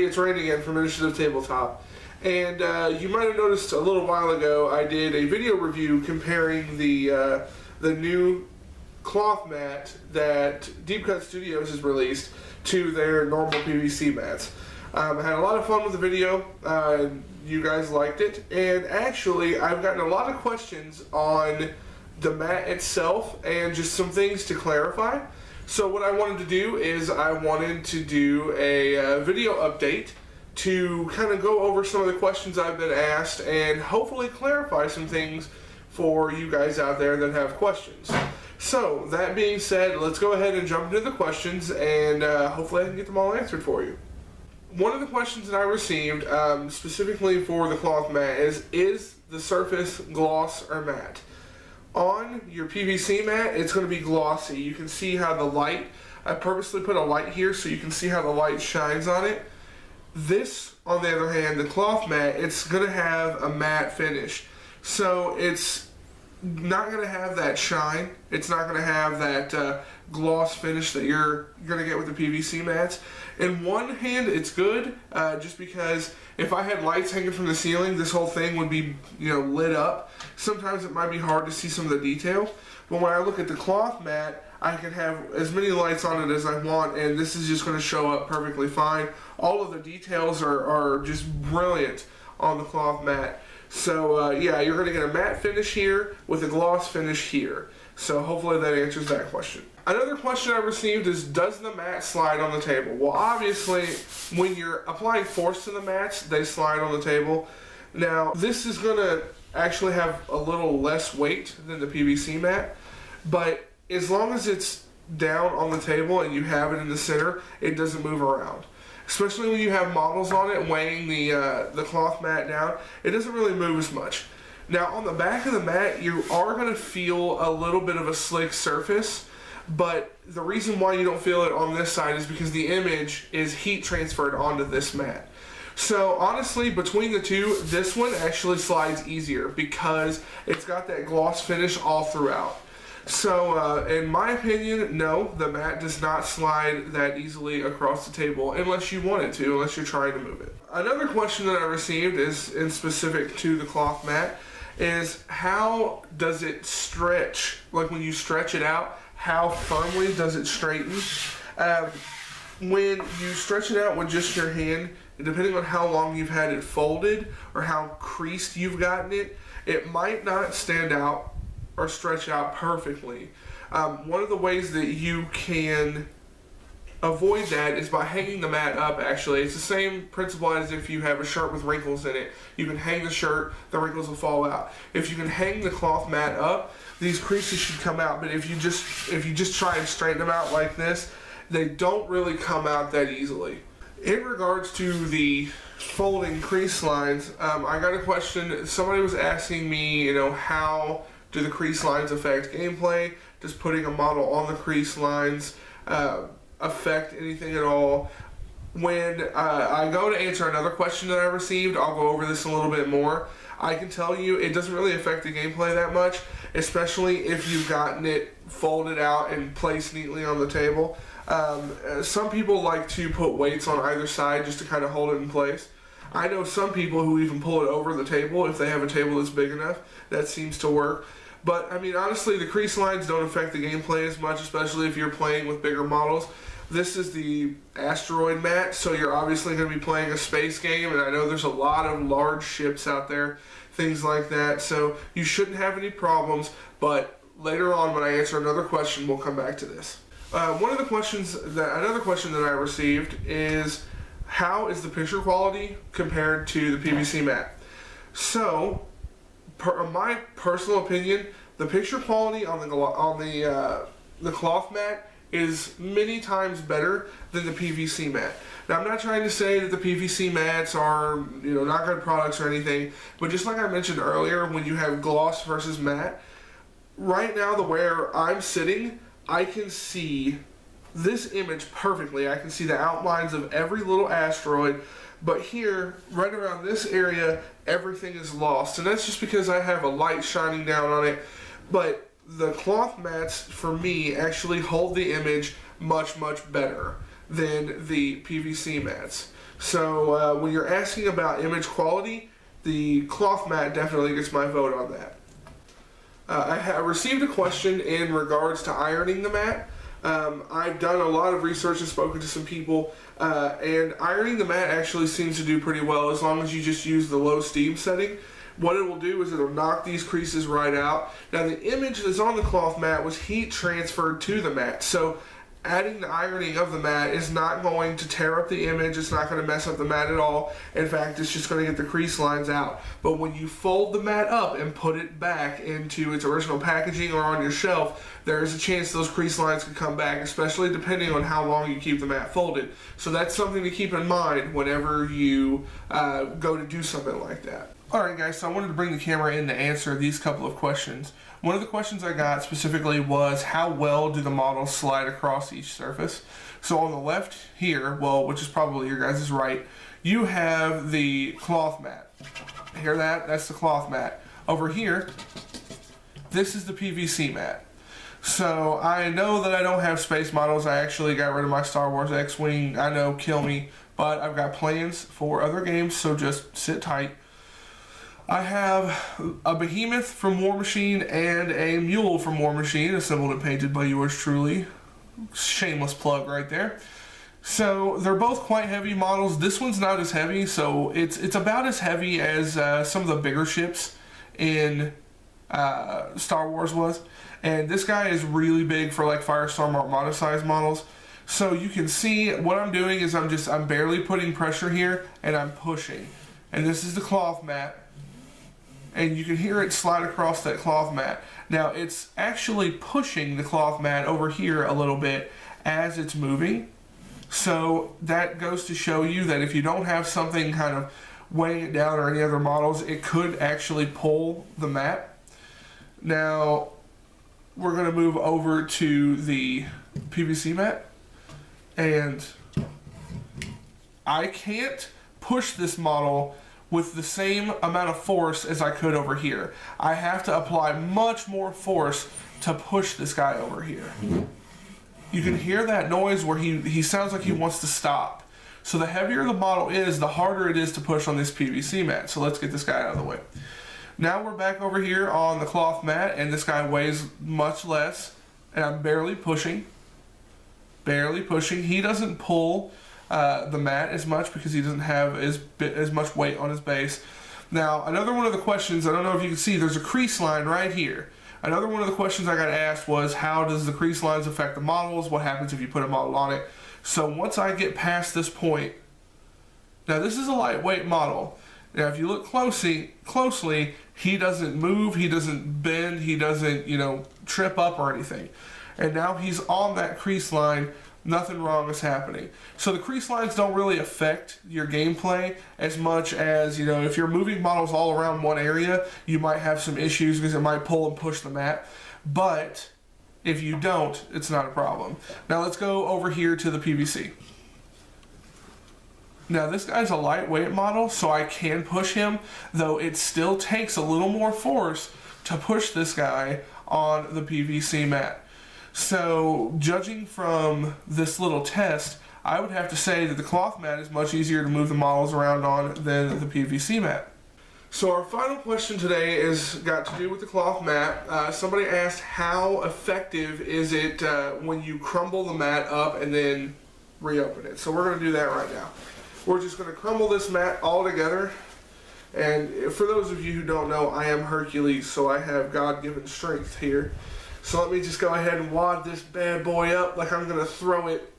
it's Raine again from Initiative Tabletop. And you might have noticed a little while ago I did a video review comparing the new cloth mat that Deep Cut Studios has released to their normal PVC mats. I had a lot of fun with the video. You guys liked it, and actually I've gotten a lot of questions on the mat itself and just some things to clarify. So what I wanted to do is I wanted to do a video update to kind of go over some of the questions I've been asked and hopefully clarify some things for you guys out there that have questions. So that being said, let's go ahead and jump into the questions, and hopefully I can get them all answered for you. One of the questions that I received specifically for the cloth mat is the surface gloss or matte? On your PVC mat, it's going to be glossy. You can see how the light, I purposely put a light here so you can see how the light shines on it. This, on the other hand, the cloth mat, it's going to have a matte finish. So it's not going to have that shine. It's not going to have that gloss finish that you're going to get with the PVC mats. In one hand, it's good, just because if I had lights hanging from the ceiling, this whole thing would be, lit up. Sometimes it might be hard to see some of the detail. But when I look at the cloth mat, I can have as many lights on it as I want, and this is just going to show up perfectly fine. All of the details are just brilliant on the cloth mat. So yeah, you're going to get a matte finish here with a gloss finish here. So hopefully that answers that question. Another question I received is, does the mat slide on the table? Well, obviously, when you're applying force to the mats, they slide on the table. Now, this is going to actually have a little less weight than the PVC mat, but as long as it's down on the table and you have it in the center, it doesn't move around. Especially when you have models on it weighing the cloth mat down, it doesn't really move as much. Now, on the back of the mat, you are going to feel a little bit of a slick surface, but the reason why you don't feel it on this side is because the image is heat transferred onto this mat. So honestly, between the two, this one actually slides easier because it's got that gloss finish all throughout. So in my opinion, no, the mat does not slide that easily across the table unless you want it to, unless you're trying to move it. Another question that I received is in specific to the cloth mat, is how does it stretch? Like when you stretch it out, how firmly does it straighten? When you stretch it out with just your hand, depending on how long you've had it folded or how creased you've gotten it, it might not stand out or stretch out perfectly. One of the ways that you can avoid that is by hanging the mat up. Actually, it's the same principle as if you have a shirt with wrinkles in it. You can hang the shirt, the wrinkles will fall out. If you can hang the cloth mat up, these creases should come out, but if you just try and straighten them out like this, they don't really come out that easily. In regards to the folding crease lines, I got a question. Somebody was asking me, how do the crease lines affect gameplay? Does putting a model on the crease lines affect anything at all? When I go to answer another question that I received, I'll go over this a little bit more. I can tell you it doesn't really affect the gameplay that much, especially if you've gotten it folded out and placed neatly on the table. Some people like to put weights on either side just to kind of hold it in place. I know some people who even pull it over the table if they have a table that's big enough. That seems to work. But, I mean, honestly, the crease lines don't affect the gameplay as much, especially if you're playing with bigger models. This is the Asteroid mat, so you're obviously going to be playing a space game, and I know there's a lot of large ships out there, things like that, so you shouldn't have any problems, but later on when I answer another question, we'll come back to this. Another question that I received is, how is the picture quality compared to the PVC mat? So, my personal opinion, the picture quality on the cloth mat is many times better than the PVC mat. Now, I'm not trying to say that the PVC mats are, not good products or anything, but just like I mentioned earlier, when you have gloss versus matte, right now, where I'm sitting, I can see this image perfectly. I can see the outlines of every little asteroid, but here, right around this area, everything is lost, and that's just because I have a light shining down on it. But the cloth mats, for me, actually hold the image much, much better than the PVC mats. So when you're asking about image quality, the cloth mat definitely gets my vote on that. I have received a question in regards to ironing the mat. I've done a lot of research and spoken to some people, and ironing the mat actually seems to do pretty well as long as you just use the low steam setting. What it will do is it'll knock these creases right out. Now the image that's on the cloth mat was heat transferred to the mat, so adding the ironing of the mat is not going to tear up the image. It's not going to mess up the mat at all. In fact, it's just going to get the crease lines out. But when you fold the mat up and put it back into its original packaging or on your shelf, there is a chance those crease lines could come back, especially depending on how long you keep the mat folded. So that's something to keep in mind whenever you go to do something like that. Alright guys, so I wanted to bring the camera in to answer these couple of questions. One of the questions I got specifically was, how well do the models slide across each surface? So on the left here, well, which is probably your guys' right, you have the cloth mat. Hear that? That's the cloth mat. Over here, this is the PVC mat. So I know that I don't have space models. I actually got rid of my Star Wars X-Wing. I know, kill me. But I've got plans for other games, so just sit tight. I have a Behemoth from War Machine and a Mule from War Machine, assembled and painted by yours truly. Shameless plug right there. So they're both quite heavy models. This one's not as heavy, so it's about as heavy as some of the bigger ships in Star Wars was. And this guy is really big for like Firestorm Armada size models. So you can see what I'm doing is I'm barely putting pressure here and I'm pushing. And this is the cloth mat. And you can hear it slide across that cloth mat. Now it's actually pushing the cloth mat over here a little bit as it's moving. So that goes to show you that if you don't have something kind of weighing it down or any other models, it could actually pull the mat. Now we're going to move over to the PVC mat. And I can't push this model with the same amount of force as I could over here. I have to apply much more force to push this guy over here. You can hear that noise where he sounds like he wants to stop. So the heavier the model is, the harder it is to push on this PVC mat. So let's get this guy out of the way. Now we're back over here on the cloth mat, and this guy weighs much less, and I'm barely pushing. Barely pushing. He doesn't pull the mat as much because he doesn't have as much weight on his base. Now, another one of the questions, I don't know if you can see, there's a crease line right here. Another one of the questions I got asked was, how does the crease lines affect the models? What happens if you put a model on it? So once I get past this point, now this is a lightweight model. Now if you look closely, he doesn't move, he doesn't bend, he doesn't, trip up or anything. And now he's on that crease line. Nothing wrong is happening. So the crease lines don't really affect your gameplay as much as, if you're moving models all around one area, you might have some issues because it might pull and push the mat. But if you don't, it's not a problem. Now let's go over here to the PVC. Now this guy's a lightweight model, so I can push him, though it still takes a little more force to push this guy on the PVC mat. So, judging from this little test, I would have to say that the cloth mat is much easier to move the models around on than the PVC mat. So our final question today is got to do with the cloth mat. Somebody asked, how effective is it when you crumble the mat up and then reopen it? So we're going to do that right now. We're just going to crumble this mat all together. And for those of you who don't know, I am Hercules, so I have God-given strength here. So let me just go ahead and wad this bad boy up like I'm going to throw it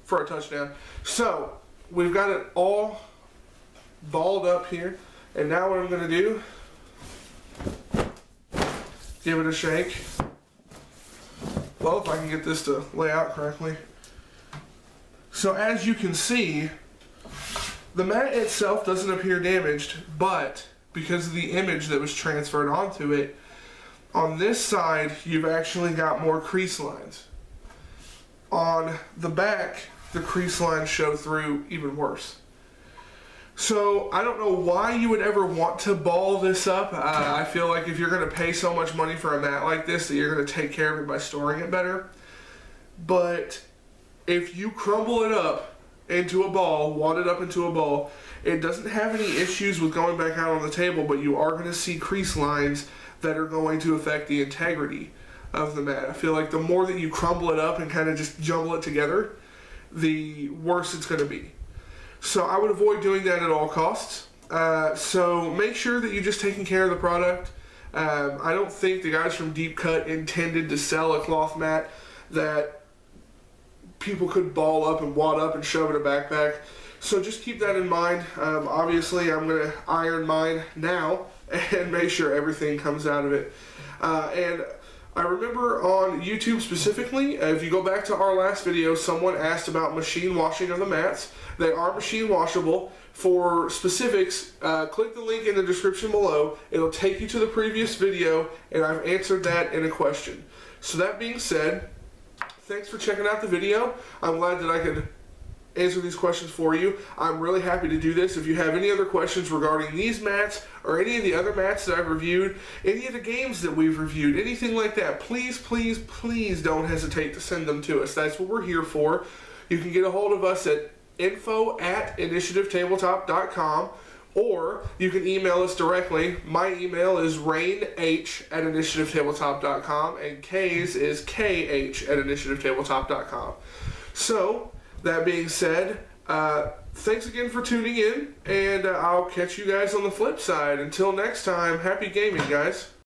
for a touchdown. So we've got it all balled up here. And now what I'm going to do, give it a shake. Well, if I can get this to lay out correctly. So as you can see, the mat itself doesn't appear damaged, but because of the image that was transferred onto it, on this side, you've actually got more crease lines. On the back, the crease lines show through even worse. So, I don't know why you would ever want to ball this up. I feel like if you're going to pay so much money for a mat like this, that you're going to take care of it by storing it better. But if you crumble it up into a ball, wad it up into a ball. It doesn't have any issues with going back out on the table, but you are going to see crease lines that are going to affect the integrity of the mat. I feel like the more that you crumble it up and kind of just jumble it together, the worse it's going to be. So I would avoid doing that at all costs. So make sure that you're just taking care of the product. I don't think the guys from Deep Cut intended to sell a cloth mat that people could ball up and wad up and shove in a backpack. So just keep that in mind. Obviously, I'm going to iron mine now and make sure everything comes out of it. And I remember on YouTube specifically, if you go back to our last video, someone asked about machine washing of the mats. They are machine washable. For specifics, click the link in the description below. It'll take you to the previous video, and I've answered that in a question. So that being said, thanks for checking out the video. I'm glad that I could answer these questions for you. I'm really happy to do this. If you have any other questions regarding these mats or any of the other mats that I've reviewed, any of the games that we've reviewed, anything like that, please, please, please don't hesitate to send them to us. That's what we're here for. You can get a hold of us at info@initiativetabletop.com, or you can email us directly. My email is raineh@initiativetabletop.com, and K's is kh@initiativetabletop.com. So, that being said, thanks again for tuning in, and I'll catch you guys on the flip side. Until next time, happy gaming, guys.